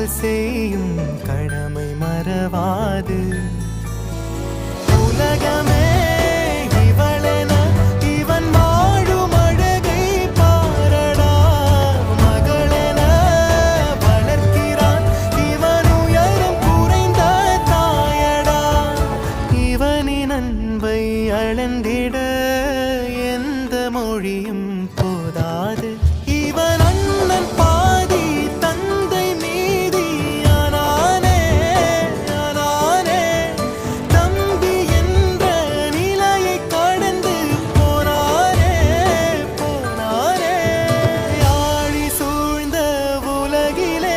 காவல் செய்யும் கடமை மறவாது. உலகமே இவளென இவன் வாழும் அழகை பாரடா. மகளென வளர்க்கிறான் இவன் உயரம் குறைந்த தாயடா. இவனின் அன்பை அளந்திட எந்த மொழியும் போதாது. இவன் அண்ணன் பாதி தந்தை மீதி ஆனானே ஆனானே. தம்பி என்ற நிலையை கடந்து போனானே போனானே. ஆழி சூழ்ந்த உலகிலே